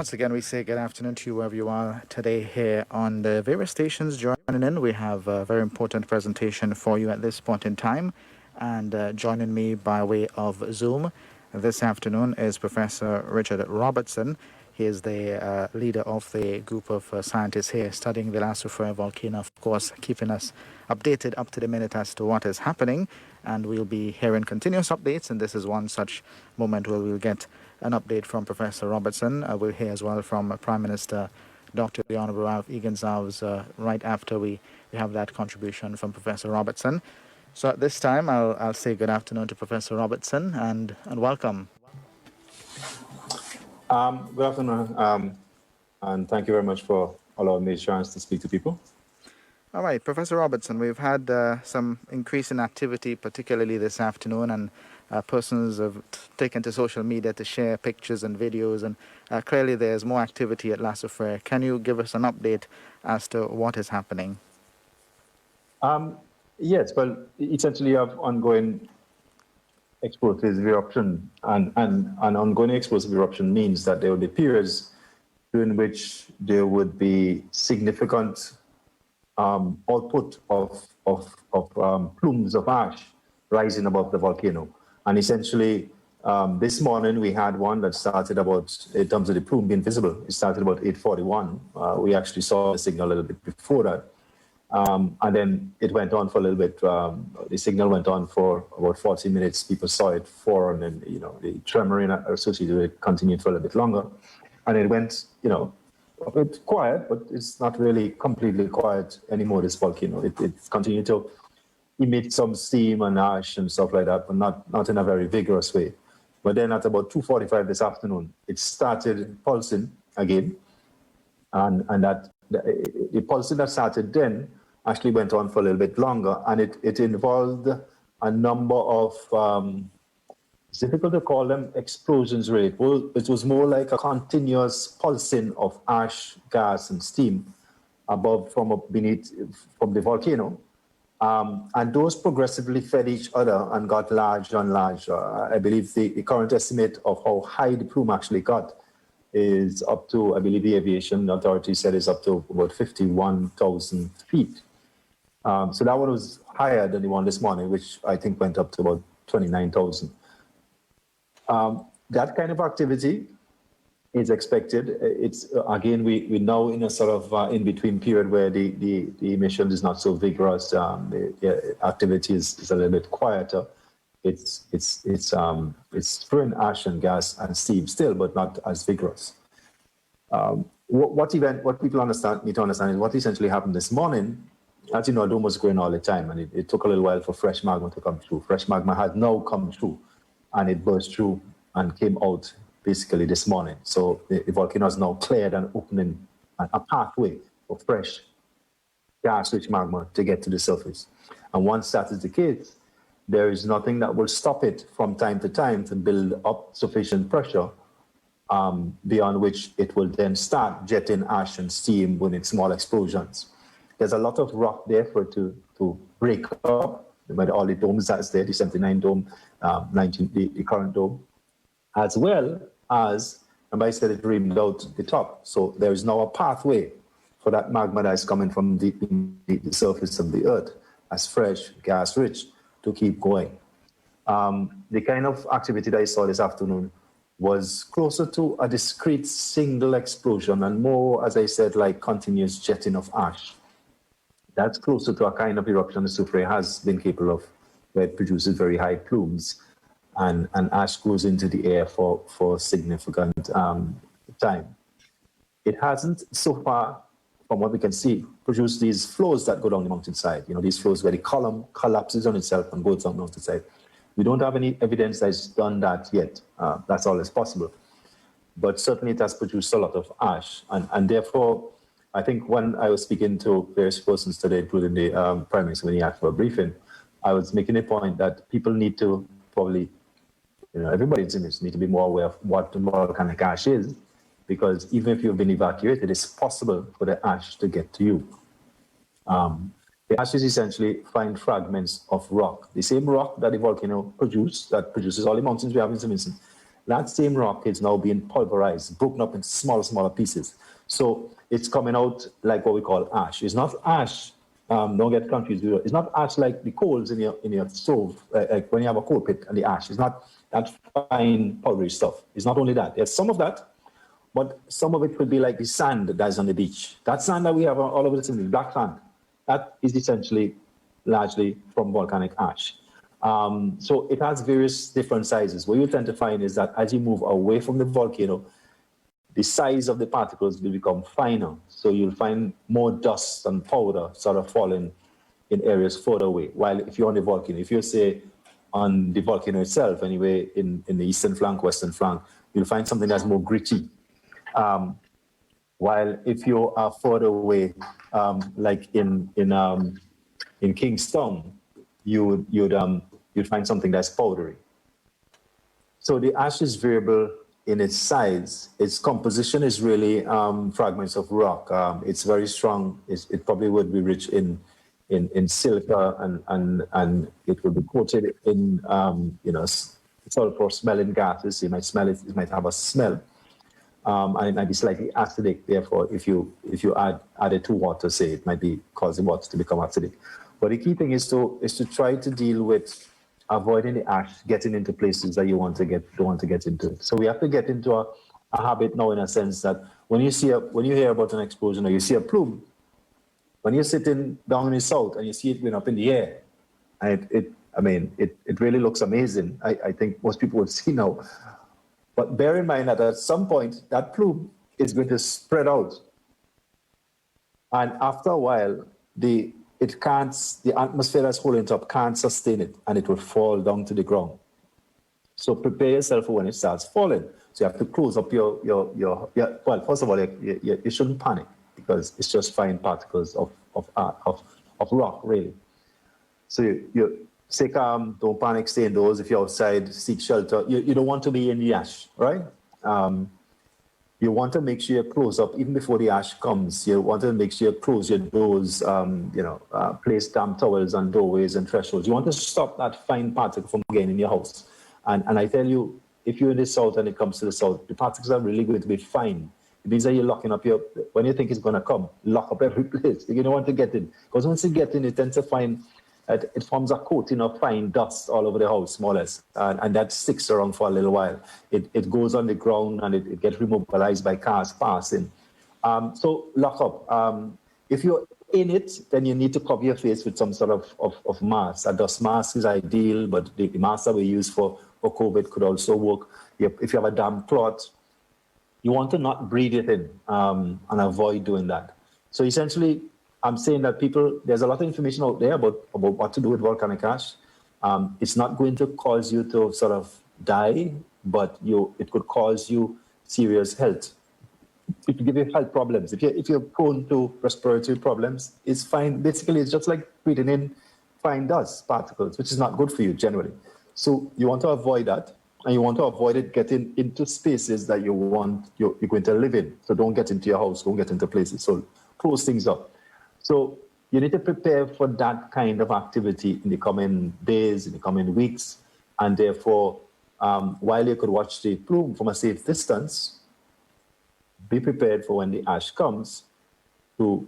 once again, we say good afternoon to you wherever you are today here on the various stations joining in. We have a very important presentation for you at this point in time. And joining me by way of Zoom this afternoon is Professor Richard Robertson. He is the leader of the group of scientists here studying the Soufriere volcano, of course, keeping us updated up to the minute as to what is happening. And we'll be hearing continuous updates, and this is one such moment where we'll get an update from Professor Robertson. We'll hear as well from Prime Minister Dr. the Honorable Ralph Egan-Zalves right after we have that contribution from Professor Robertson. So at this time, I'll say good afternoon to Professor Robertson and welcome. Good afternoon, and thank you very much for allowing me a chance to speak to people. All right, Professor Robertson, we've had some increase in activity, particularly this afternoon, and persons have taken to social media to share pictures and videos, and clearly there's more activity at Soufriere. Can you give us an update as to what is happening? Yes, well, essentially you have ongoing explosive eruption, and an ongoing explosive eruption means that there will be periods during which there would be significant output of plumes of ash rising above the volcano. And essentially, this morning we had one that started about, in terms of the plume being visible, it started about 8:41. We actually saw the signal a little bit before that. And then it went on for a little bit. The signal went on for about 40 minutes. People saw it for, and then, the tremoring associated with it continued for a little bit longer. And it went, a bit quiet, but it's not really completely quiet anymore, this volcano. It continued to emit some steam and ash and stuff like that, but not in a very vigorous way. But then at about 2:45 this afternoon, it started pulsing again. And that the pulsing that started then actually went on for a little bit longer, and it involved a number of, it's difficult to call them explosions really. It was more like a continuous pulsing of ash, gas, and steam above from the volcano. And those progressively fed each other and got larger and larger. I believe the current estimate of how high the plume actually got is up to, I believe the aviation authority said is up to about 51,000 feet. So that one was higher than the one this morning, which I think went up to about 29,000. That kind of activity is expected. It's again, we now in a sort of in-between period where the emission is not so vigorous. The activity is a little bit quieter. It's spraying ash and gas and steam still, but not as vigorous. What people need to understand is what essentially happened this morning. As you know, a dome was growing all the time, and it took a little while for fresh magma to come through. Fresh magma has now come through, and it burst through and came out basically this morning. So the volcano has now cleared and opening a pathway for fresh gas-rich magma to get to the surface. And once that is the case, there is nothing that will stop it from time to time to build up sufficient pressure beyond which it will then start jetting ash and steam when it's small explosions. There's a lot of rock there for it to break up, with all the domes that's there, the 79 dome, the current dome, as well as, remember I said it reamed out the top. So there is now a pathway for that magma that is coming from deep in the surface of the earth as fresh, gas-rich, to keep going. The kind of activity that I saw this afternoon was closer to a discrete single explosion and more, as I said, like continuous jetting of ash. That's closer to a kind of eruption the Soufriere has been capable of, where it produces very high plumes and ash goes into the air for significant time. It hasn't so far, from what we can see, produced these flows that go down the mountainside. These flows where the column collapses on itself and goes down the mountainside. We don't have any evidence that it's done that yet. That's all that's possible. But certainly it has produced a lot of ash. And therefore, I think when I was speaking to various persons today, including the Prime Minister, when he asked for a briefing, I was making a point that people need to probably, everybody in this need to be more aware of what the volcanic ash is, because even if you've been evacuated, it's possible for the ash to get to you. The ash is essentially fine fragments of rock. The same rock that the volcano produces all the mountains we have in St. Vincent, that same rock is now being pulverized, broken up into smaller pieces. So it's coming out like what we call ash. It's not ash. Don't get confused. It's not ash like the coals in your stove, like when you have a coal pit and the ash. It's not that fine powdery stuff. It's not only that. There's some of that, but some of it could be like the sand that's on the beach. That sand that we have all over the city, black sand, that is essentially largely from volcanic ash. So it has various different sizes. What you tend to find is that as you move away from the volcano, the size of the particles will become finer. So you'll find more dust and powder sort of falling in areas further away. While if you're on the volcano, if you say on the volcano itself, anyway, in the eastern flank, western flank, you'll find something that's more gritty. While if you are further away, like in Kingstown, you'd find something that's powdery. So the ash is variable in its size. Its composition is really fragments of rock. It's very strong. It probably would be rich in silica, and it would be coated in sulfur smelling gases. You might smell it. It might have a smell, and it might be slightly acidic. Therefore, if you add it to water, say, it might be causing water to become acidic. But the key thing is to try to deal with avoiding the ash getting into places that don't want to get into it. So we have to get into a habit now, in a sense that when you hear about an explosion or you see a plume, when you're sitting down in the south and you see it going up in the air, and it really looks amazing. I think most people would see now. But bear in mind that at some point that plume is going to spread out, and after a while the atmosphere that's holding it up can't sustain it, and it will fall down to the ground. So prepare yourself for when it starts falling. So you have to close up your well, first of all, you shouldn't panic, because it's just fine particles of rock, really. So you stay calm, don't panic, stay indoors. If you're outside, seek shelter. You don't want to be in the ash, right? You want to make sure you close up even before the ash comes. You want to make sure you close your doors, place damp towels on doorways and thresholds. You want to stop that fine particle from getting in your house. And I tell you, if you're in the south and it comes to the south, the particles are really going to be fine. It means that you're locking up when you think it's going to come, lock up every place. You don't want to get in. Because once you get in, you tend to find that it forms a coating of fine dust all over the house, more or less. And that sticks around for a little while. It goes on the ground and it gets remobilized by cars passing. So lock up. If you're in it, then you need to cover your face with some sort of mask. A dust mask is ideal, but the mask that we use for COVID could also work. If you have a damp cloth, you want to not breathe it in and avoid doing that. So essentially, I'm saying that there's a lot of information out there about what to do with volcanic ash. It's not going to cause you to sort of die, but it could cause you serious health. It could give you health problems. If you're prone to respiratory problems, it's fine. Basically, it's just like breathing in fine dust particles, which is not good for you generally. So you want to avoid that, and you want to avoid it getting into spaces that you're going to live in. So don't get into your house, don't get into places. So close things up. So you need to prepare for that kind of activity in the coming days, in the coming weeks, and therefore, while you could watch the plume from a safe distance, be prepared for when the ash comes to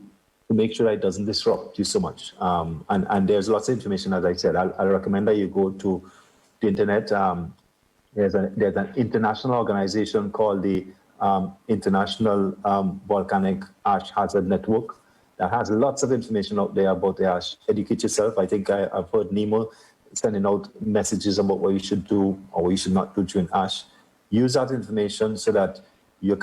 make sure that it doesn't disrupt you so much. And there's lots of information, as I said. I recommend that you go to the internet. There's an international organization called the International Volcanic Ash Hazard Network that has lots of information out there about the ash. Educate yourself. I think I've heard Nemo sending out messages about what you should do or what you should not do during ash. Use that information so that you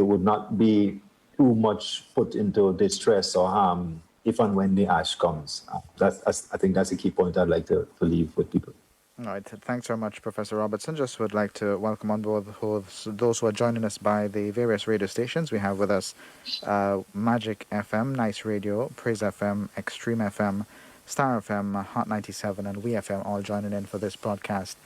would not be too much put into distress or harm if and when the ash comes. I think that's a key point I'd like to leave with people. All right. Thanks very much, Professor Robertson. Just would like to welcome on board those who are joining us by the various radio stations. We have with us Magic FM, Nice Radio, Praise FM, Extreme FM, Star FM, Hot 97, and We FM all joining in for this broadcast.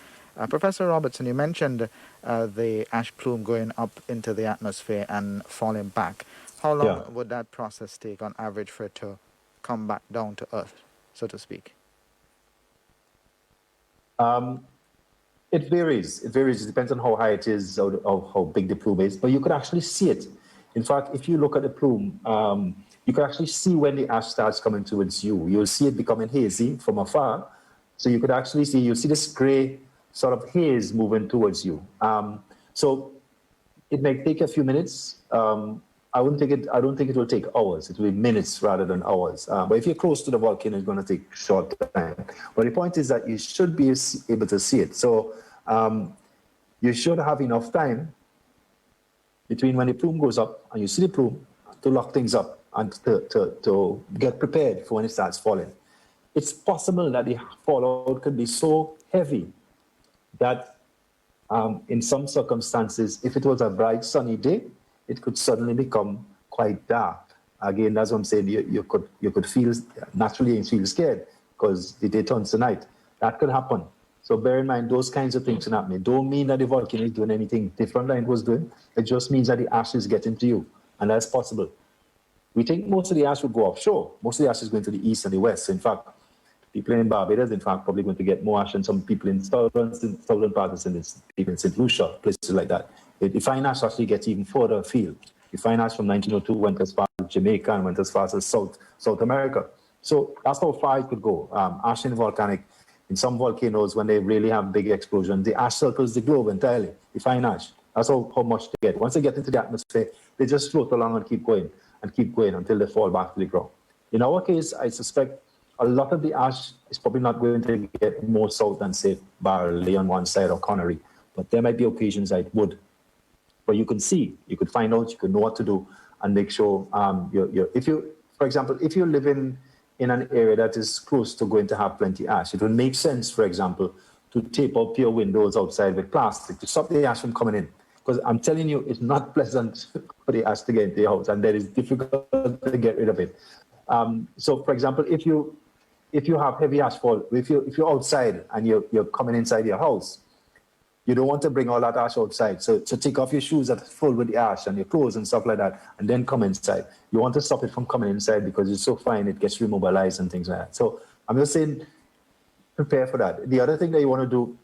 Professor Robertson, you mentioned the ash plume going up into the atmosphere and falling back. How long would that process take on average for it to come back down to earth, so to speak? It varies. It varies. It depends on how high it is or how big the plume is. But you could actually see it. In fact, if you look at the plume, you can actually see when the ash starts coming towards you. You'll see it becoming hazy from afar. So you could actually see, you'll see this gray sort of haze moving towards you. So it may take a few minutes. I don't think it will take hours. It will be minutes rather than hours. But if you're close to the volcano, it's going to take short time. But the point is that you should be able to see it. So you should have enough time between when the plume goes up and you see the plume to lock things up and to get prepared for when it starts falling. It's possible that the fallout could be so heavy that in some circumstances, if it was a bright sunny day, it could suddenly become quite dark. Again, that's what I'm saying. You could feel, naturally you feel scared because the day turns to night. That could happen. So bear in mind, those kinds of things can happen. It don't mean that the volcano is doing anything different than it was doing. It just means that the ash is getting to you, and that's possible. We think most of the ash would go offshore. Most of the ash is going to the east and the west. In fact, people in Barbados, in fact, probably going to get more ash than some people in southern parts and people in St. Lucia, places like that. The fine ash actually gets even further afield. The fine ash from 1902 went as far as Jamaica and went as far as South America. So that's how far it could go. Ash in volcanic, in some volcanoes, when they really have big explosions, the ash circles the globe entirely, the fine ash. That's how much they get. Once they get into the atmosphere, they just float along and keep going until they fall back to the ground. In our case, I suspect a lot of the ash is probably not going to get more south than, say, Barley on one side or Connery, but there might be occasions that it would. But you can see, you could find out, you could know what to do and make sure for example, if you're living in an area that is close to going to have plenty ash, it would make sense, for example, to tape up your windows outside with plastic to stop the ash from coming in. Because I'm telling you, it's not pleasant for the ash to get into your house, and that is difficult to get rid of it. So, for example, if you have heavy ashfall, if you're outside and you're coming inside your house, you don't want to bring all that ash outside. So take off your shoes that are full with the ash and your clothes and stuff like that, and then come inside. You want to stop it from coming inside because it's so fine, it gets remobilized and things like that. So I'm just saying, prepare for that. The other thing that you want to do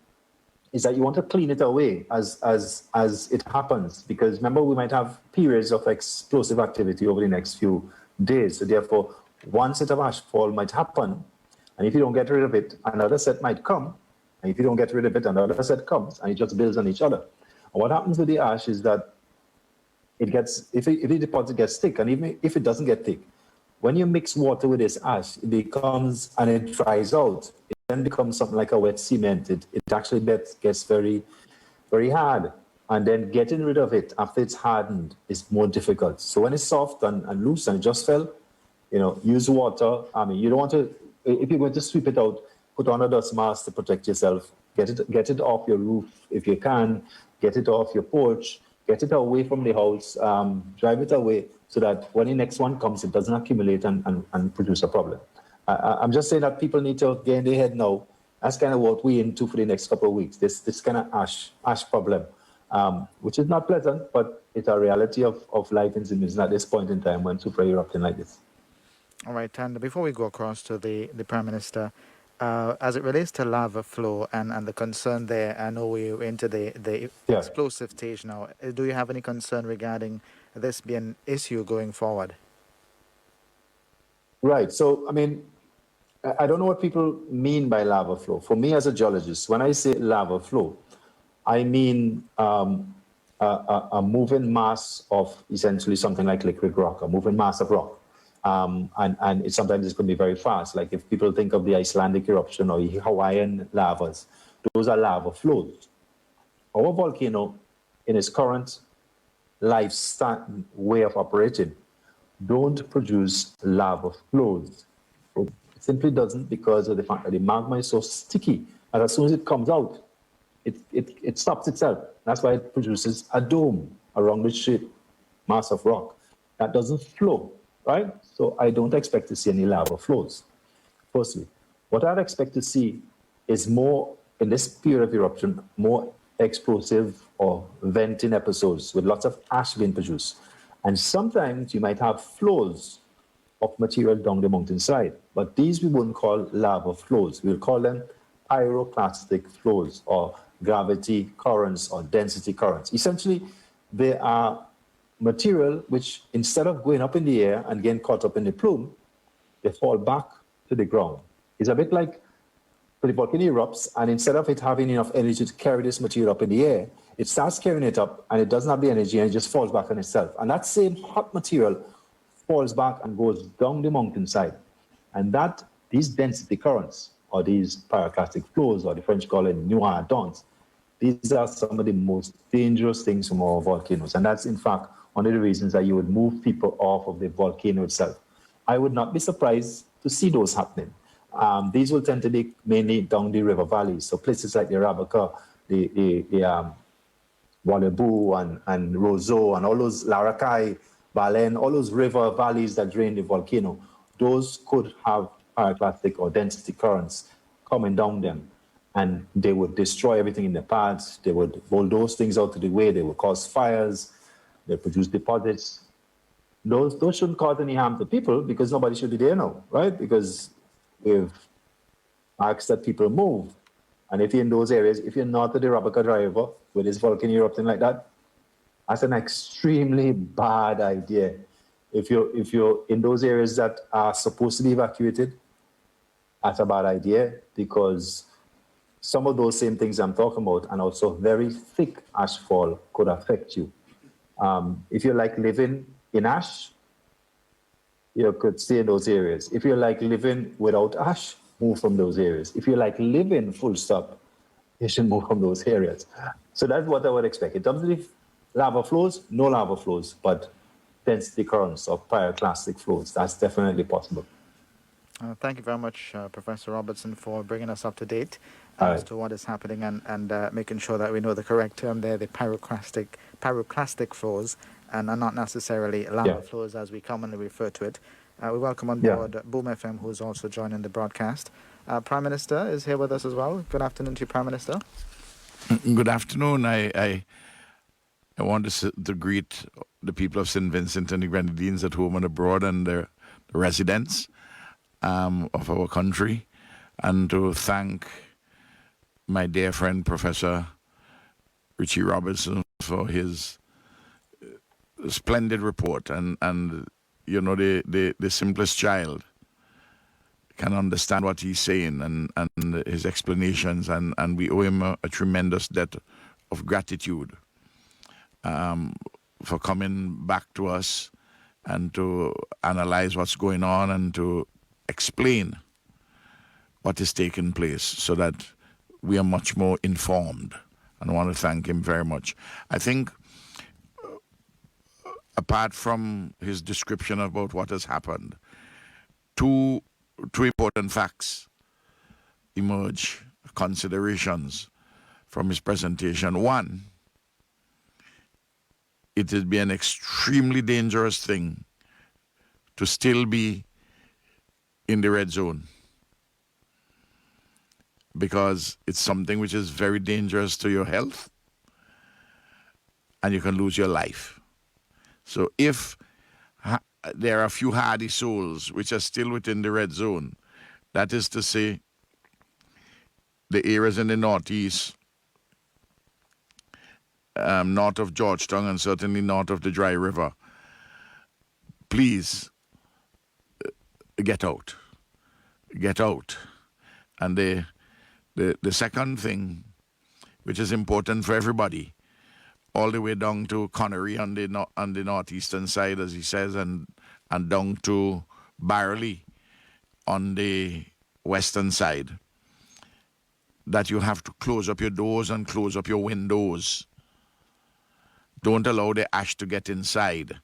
is that you want to clean it away as it happens, because remember, we might have periods of explosive activity over the next few days. So therefore, one set of ashfall might happen, and if you don't get rid of it, another set might come. And if you don't get rid of it, another set comes, and it just builds on each other. And what happens with the ash is that it gets, if the deposit gets thick, and even if it doesn't get thick, when you mix water with this ash, it becomes, and it dries out, it then becomes something like a wet cement. It actually gets very, very hard. And then getting rid of it after it's hardened is more difficult. So when it's soft and loose and it just fell, use water. I mean, you don't want to, if you're going to sweep it out, put on a dust mask to protect yourself. Get it off your roof if you can. Get it off your porch. Get it away from the house. Drive it away so that when the next one comes, it doesn't accumulate and produce a problem. I'm just saying that people need to get in their head now. That's kind of what we're into for the next couple of weeks. This kind of ash problem, which is not pleasant, but it's a reality of life in Zimbabwe at this point in time when super erupting like this. All right, and before we go across to the Prime Minister, as it relates to lava flow and the concern there, I know we're into the explosive stage now. Do you have any concern regarding this being an issue going forward? Right. So, I mean, I don't know what people mean by lava flow. For me as a geologist, when I say lava flow, I mean a moving mass of essentially something like liquid rock, a moving mass of rock. And sometimes it can be very fast. Like if people think of the Icelandic eruption or Hawaiian lavas, those are lava flows. Our volcano, in its current lifestyle way of operating, don't produce lava flows. It simply doesn't, because of the fact that the magma is so sticky, and as soon as it comes out, it stops itself. That's why it produces a dome, a rounded shaped mass of rock that doesn't flow. Right? So I don't expect to see any lava flows. Firstly, what I'd expect to see is more, in this period of eruption, more explosive or venting episodes with lots of ash being produced. And sometimes you might have flows of material down the mountainside, but these we wouldn't call lava flows. We'll call them pyroclastic flows or gravity currents or density currents. Essentially, they are material which, instead of going up in the air and getting caught up in the plume, they fall back to the ground. It's a bit like when the volcano erupts, and instead of it having enough energy to carry this material up in the air, it starts carrying it up, and it doesn't have the energy, and it just falls back on itself. And that same hot material falls back and goes down the mountainside. And these density currents, or these pyroclastic flows, or the French call it noir dons, these are some of the most dangerous things from our volcanoes. And that's, in fact, one of the reasons that you would move people off of the volcano itself. I would not be surprised to see those happening. These will tend to be mainly down the river valleys. So places like the Rabaca, the Walebu and Roseau and all those Laracai, Balen, all those river valleys that drain the volcano, those could have pyroclastic or density currents coming down them. And they would destroy everything in their paths. They would bulldoze things out of the way. They would cause fires. They produce deposits. Those shouldn't cause any harm to people because nobody should be there now, right? Because we've asked that people move. And if you're in those areas, if you're north of the Rabaca River, with this volcano erupting like that, that's an extremely bad idea. If you're in those areas that are supposed to be evacuated, that's a bad idea because some of those same things I'm talking about and also very thick ashfall could affect you. If you like living in ash, you could stay in those areas. If you like living without ash, move from those areas. If you like living full stop, you should move from those areas. So that's what I would expect. In terms of lava flows, no lava flows, but density currents or pyroclastic flows, that's definitely possible. Thank you very much, Professor Robertson, for bringing us up to date as to what is happening and making sure that we know the correct term there, the pyroclastic flows, and not necessarily lava flows as we commonly refer to it. We welcome on board Boom FM, who's also joining the broadcast. Prime Minister is here with us as well. Good afternoon to you, Prime Minister. Good afternoon. I want to greet the people of St. Vincent and the Grenadines at home and abroad and the residents of our country, and to thank my dear friend Professor Richie Robertson for his splendid report. And you know, the simplest child can understand what he's saying and his explanations, and we owe him a tremendous debt of gratitude for coming back to us and to analyze what's going on and to explain what is taking place so that we are much more informed. And I want to thank him very much. I think apart from his description about what has happened, two important facts emerge, considerations from his presentation. One, it would be an extremely dangerous thing to still be in the red zone, because it's something which is very dangerous to your health and you can lose your life. So if there are a few hardy souls which are still within the red zone, that is to say, the areas in the northeast, north of Georgetown and certainly north of the Dry River, please get out. Get out. And the second thing, which is important for everybody, all the way down to Connery on the northeastern side, as he says, and down to Barley on the western side, that you have to close up your doors and close up your windows. Don't allow the ash to get inside.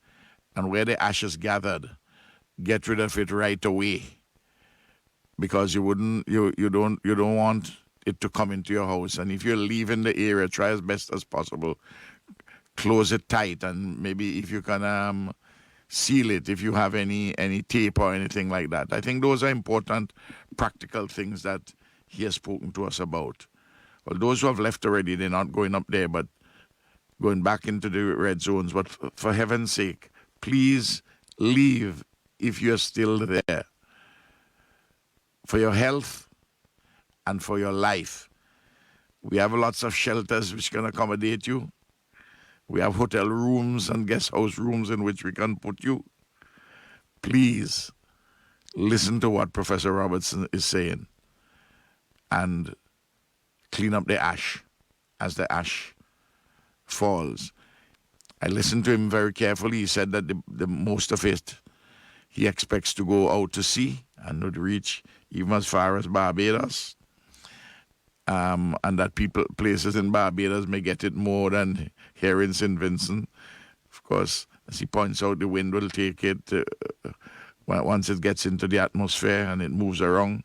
And where the ash is gathered, get rid of it right away, because you don't want it to come into your house. And if you're leaving the area, try as best as possible, close it tight, and maybe if you can seal it, if you have any tape or anything like that. I think those are important practical things that he has spoken to us about. Well, those who have left already, they're not going up there, but going back into the red zones. But for heaven's sake, please leave if you're still there, for your health and for your life. We have lots of shelters which can accommodate you. We have hotel rooms and guest house rooms in which we can put you. Please listen to what Professor Robertson is saying and clean up the ash as the ash falls. I listened to him very carefully. He said that the most of it he expects to go out to sea and would reach even as far as Barbados. And that places in Barbados may get it more than here in St. Vincent. Of course, as he points out, the wind will take it once it gets into the atmosphere and it moves around.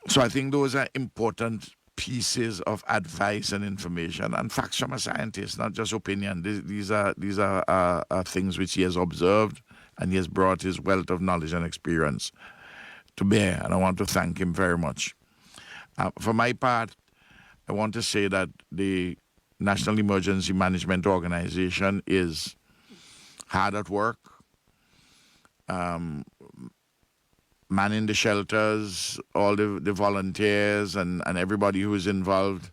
So I think those are important pieces of advice and information and facts from a scientist, not just opinion. These are things which he has observed, and he has brought his wealth of knowledge and experience to bear, and I want to thank him very much. For my part, I want to say that the National Emergency Management Organization is hard at work, manning the shelters, all the volunteers and everybody who is involved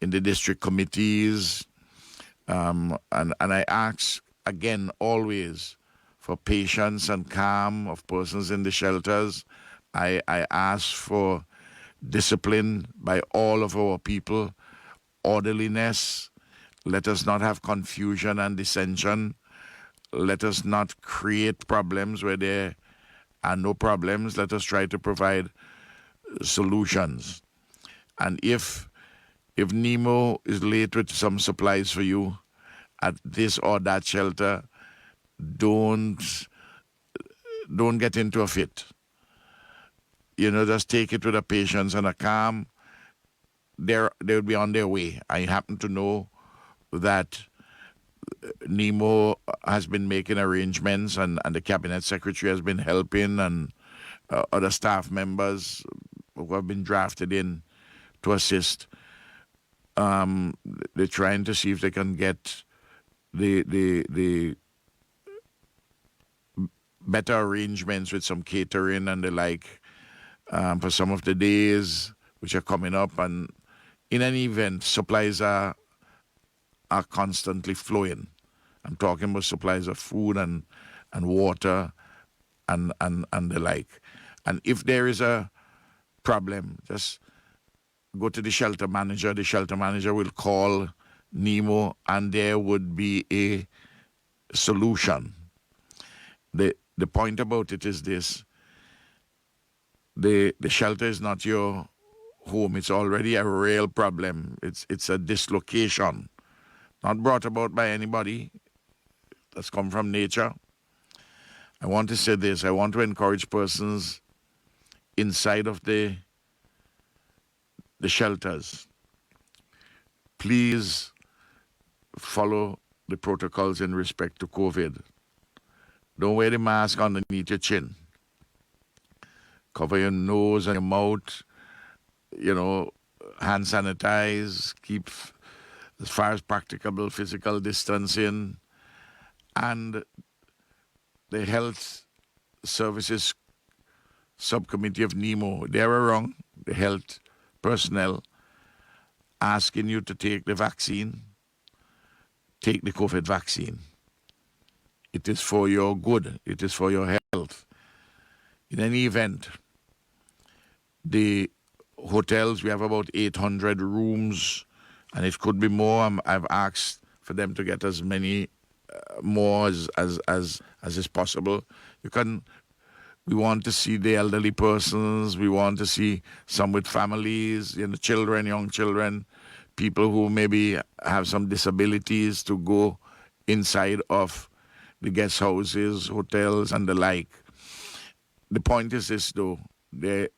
in the district committees. And I ask, again, always for patience and calm of persons in the shelters. I ask for discipline by all of our people, orderliness. Let us not have confusion and dissension. Let us not create problems where there are no problems. Let us try to provide solutions. And if Nemo is late with some supplies for you at this or that shelter, don't get into a fit. Just take it with a patience and a calm. They'll be on their way. I happen to know that Nemo has been making arrangements and the cabinet secretary has been helping, and other staff members who have been drafted in to assist. They're trying to see if they can get the better arrangements with some catering and the like for some of the days which are coming up. And in any event, supplies are constantly flowing. I'm talking about supplies of food and water and the like. And if there is a problem, just go to the shelter manager. The shelter manager will call Nemo and there would be a solution. The point about it is this: the shelter is not your home. It's already a real problem. It's a dislocation, not brought about by anybody. That's come from nature. I want to say this. I want to encourage persons inside of the shelters. Please follow the protocols in respect to COVID. Don't wear the mask underneath your chin. Cover your nose and your mouth. Hand sanitize. Keep, as far as practicable, physical distancing. And the Health Services Subcommittee of NEMO, they're wrong, the health personnel, asking you to take the vaccine. Take the COVID vaccine. It is for your good. It is for your health. In any event, the hotels, we have about 800 rooms, and it could be more. I've asked for them to get as many more as is possible. We want to see the elderly persons. We want to see some with families, children, young children, people who maybe have some disabilities to go inside of the guest houses, hotels, and the like. The point is this, though: the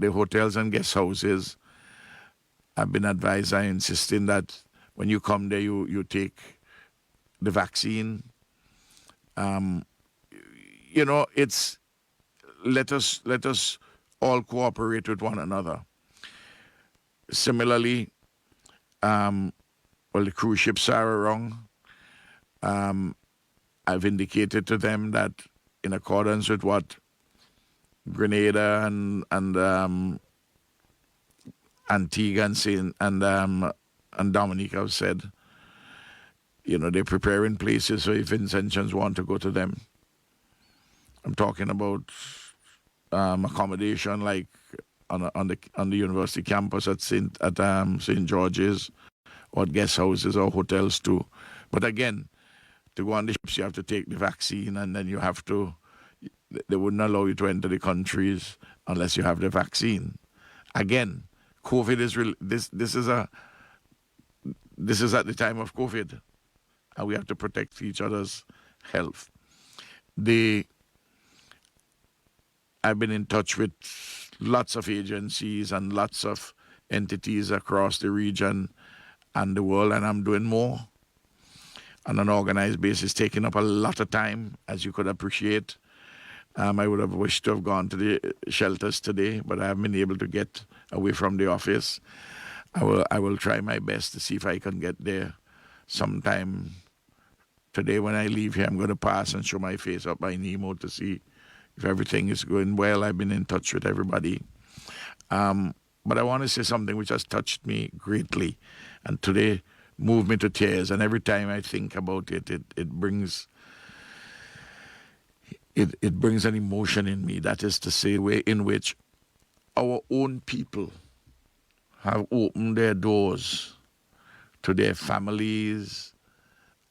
hotels and guest houses have been advised and insisting that when you come there, you take the vaccine. It's let us all cooperate with one another. Similarly, the cruise ships are wrong. I've indicated to them that in accordance with what Grenada and Antigua and Dominica have said, they're preparing places so if Vincentians want to go to them. I'm talking about accommodation like on the university campus at St. George's, or guest houses or hotels too. But again, to go on the ships, you have to take the vaccine, and then they wouldn't allow you to enter the countries unless you have the vaccine. Again, COVID is this is at the time of COVID, and we have to protect each other's health. I've been in touch with lots of agencies and lots of entities across the region and the world, and I'm doing more on an organized basis, taking up a lot of time, as you could appreciate. I would have wished to have gone to the shelters today, but I haven't been able to get away from the office. I will try my best to see if I can get there sometime today. When I leave here, I'm going to pass and show my face up by Nemo to see if everything is going well. I've been in touch with everybody. But I want to say something which has touched me greatly, and today moved me to tears. And every time I think about it, it brings an emotion in me. That is to say, the way in which our own people have opened their doors to their families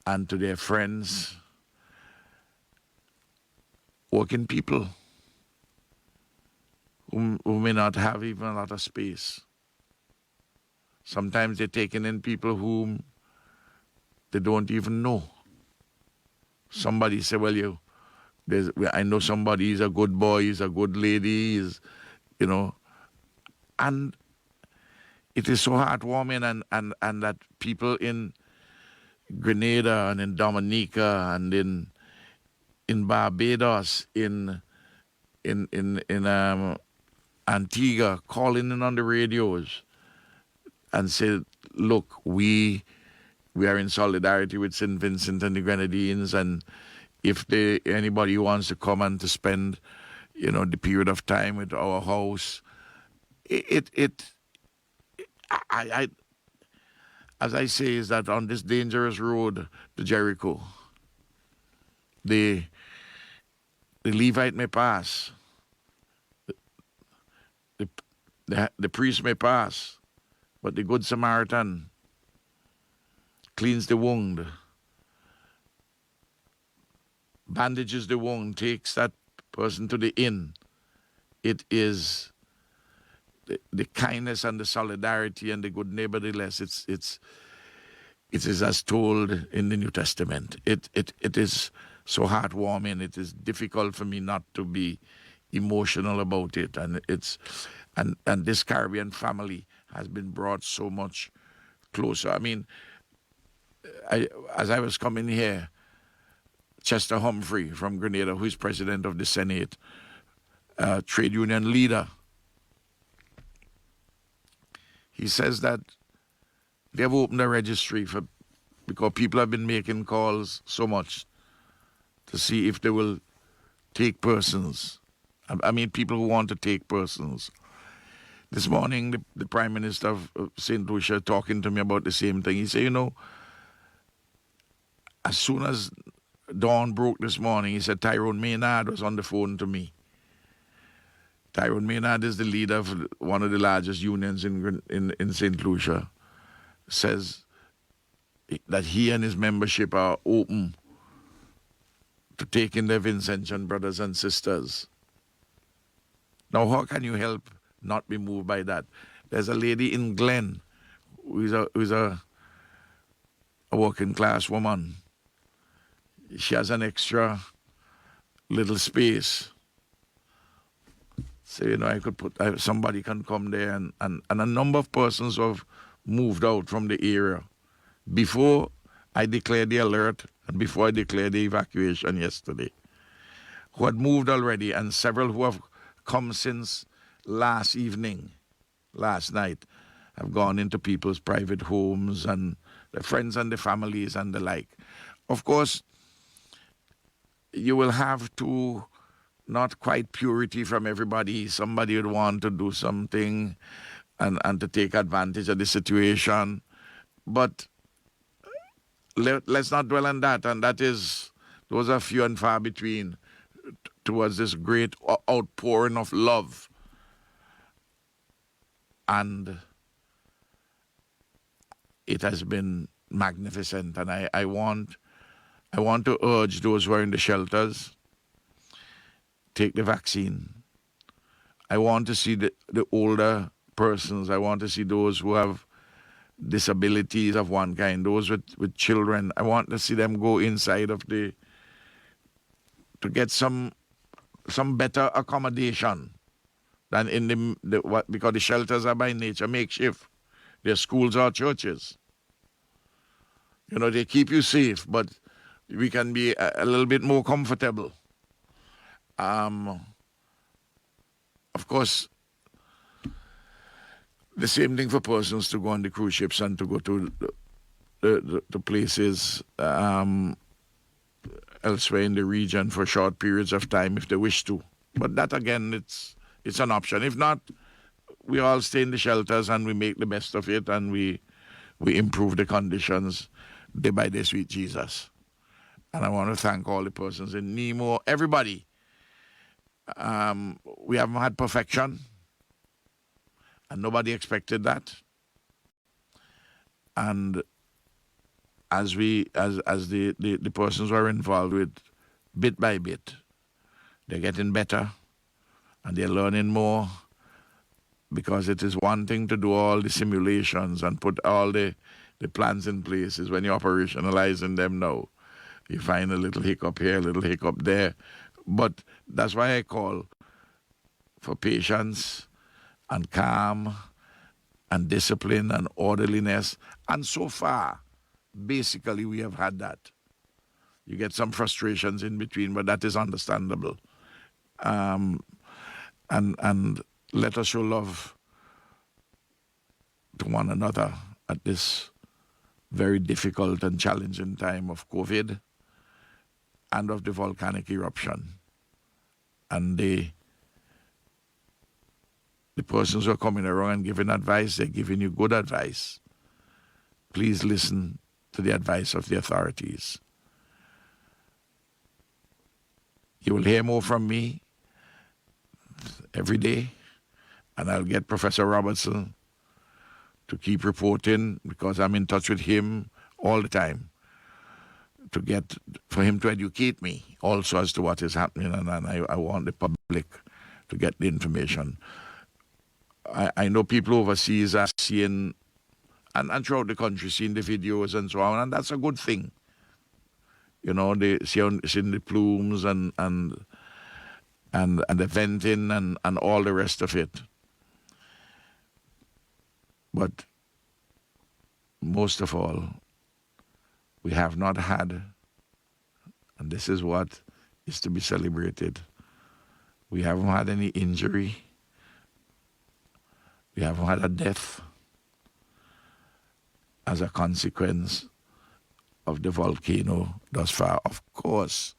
and to their friends, working people who may not have even a lot of space. Sometimes they're taking in people whom they don't even know. Somebody say, well, I know somebody, he's a good boy, he's a good lady, and it is so heartwarming, and that people in Grenada and in Dominica and in Barbados, in Antigua, calling in on the radios and say, look, we are in solidarity with St. Vincent and the Grenadines, and if anybody wants to come and to spend, the period of time at our house, as I say, is that on this dangerous road to Jericho, the Levite may pass, the priest may pass, but the Good Samaritan cleans the wound, bandages the wound, takes that person to the inn. It is the kindness and the solidarity and the good neighborliness. It is as told in the New Testament. It is so heartwarming. It is difficult for me not to be emotional about it, and this Caribbean family has been brought so much closer. I mean, as I was coming here, Chester Humphrey from Grenada, who is president of the Senate, trade union leader, he says that they have opened a registry because people have been making calls so much to see if they will take persons. I mean, people who want to take persons. This morning, the Prime Minister of St. Lucia talking to me about the same thing. He said, as soon as dawn broke this morning, he said Tyrone Maynard was on the phone to me. Tyrone Maynard is the leader of one of the largest unions in St. Lucia. Says that he and his membership are open to taking their Vincentian brothers and sisters. Now, how can you help not be moved by that? There's a lady in Glen who is a working class woman. She has an extra little space. So, I could somebody can come there, and a number of persons who have moved out from the area before I declared the alert and before I declared the evacuation yesterday, who had moved already, and several who have come since last night, have gone into people's private homes and their friends and their families and the like. Of course, you will have to not quite purity from everybody. Somebody would want to do something and to take advantage of the situation. But let's not dwell on that. And those are few and far between towards this great outpouring of love. And it has been magnificent. And I want to urge those who are in the shelters, take the vaccine. I want to see the older persons. I want to see those who have disabilities of one kind, those with children. I want to see them go inside of to get some better accommodation than in because the shelters are by nature makeshift. They're schools or churches. You know, they keep you safe, but we can be a little bit more comfortable. Of course, the same thing for persons to go on the cruise ships and to go to the places elsewhere in the region for short periods of time if they wish to. But that, again, it's an option. If not, we all stay in the shelters and we make the best of it, and we improve the conditions day by day, sweet Jesus. And I want to thank all the persons in Nemo, everybody. We haven't had perfection, and nobody expected that. And as the persons who are involved with, bit by bit, they're getting better and they're learning more, because it is one thing to do all the simulations and put all the plans in place. Is when you're operationalizing them now, you find a little hiccup here, a little hiccup there. But that's why I call for patience and calm and discipline and orderliness. And so far, basically, we have had that. You get some frustrations in between, but that is understandable. And let us show love to one another at this very difficult and challenging time of COVID and of the volcanic eruption. And the persons who are coming around and giving advice, they're giving you good advice. Please listen to the advice of the authorities. You will hear more from me every day, and I'll get Professor Robertson to keep reporting, because I'm in touch with him all the time, for him to educate me also as to what is happening, and I want the public to get the information. I know people overseas are seeing, and throughout the country, seeing the videos and so on, and that's a good thing. You know, they seeing the plumes and the venting and all the rest of it. But most of all, we have not had, and this is what is to be celebrated, we haven't had any injury. We haven't had a death as a consequence of the volcano thus far. Of course,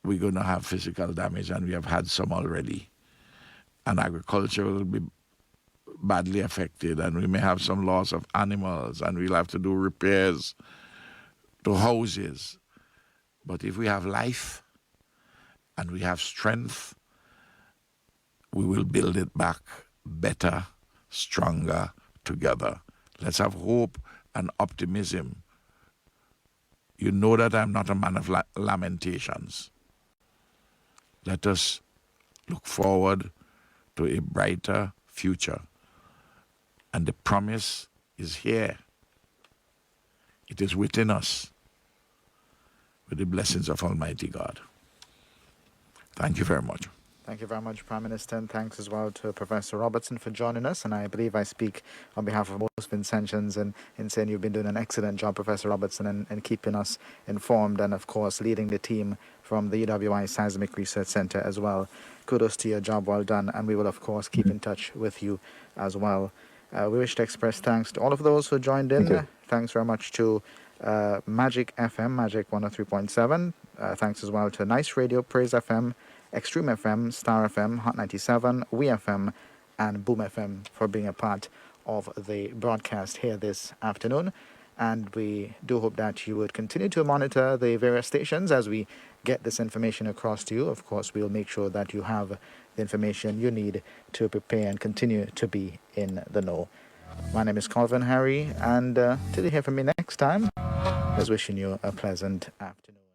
we're going to have physical damage, and we have had some already. And agriculture will be badly affected, and we may have some loss of animals, and we'll have to do repairs to houses. But if we have life and we have strength, we will build it back better, stronger together. Let's have hope and optimism. You know that I'm not a man of lamentations. Let us look forward to a brighter future. And the promise is here. It is within us, with the blessings of Almighty God. Thank you very much. Thank you very much, Prime Minister, and thanks as well to Professor Robertson for joining us. And I believe I speak on behalf of most Vincentians in saying you've been doing an excellent job, Professor Robertson, and keeping us informed, and of course leading the team from the UWI Seismic Research Center as well. Kudos to your job, well done, and we will of course keep in touch with you as well. We wish to express thanks to all of those who joined in. Thanks very much to Magic FM, Magic 103.7. Thanks as well to Nice Radio, Praise FM, Extreme FM, Star FM, Hot 97, We FM, and Boom FM for being a part of the broadcast here this afternoon. And we do hope that you would continue to monitor the various stations as we get this information across to you. Of course, we'll make sure that you have the information you need to prepare and continue to be in the know. My name is Calvin Harry, and till you hear from me next time, I was wishing you a pleasant afternoon.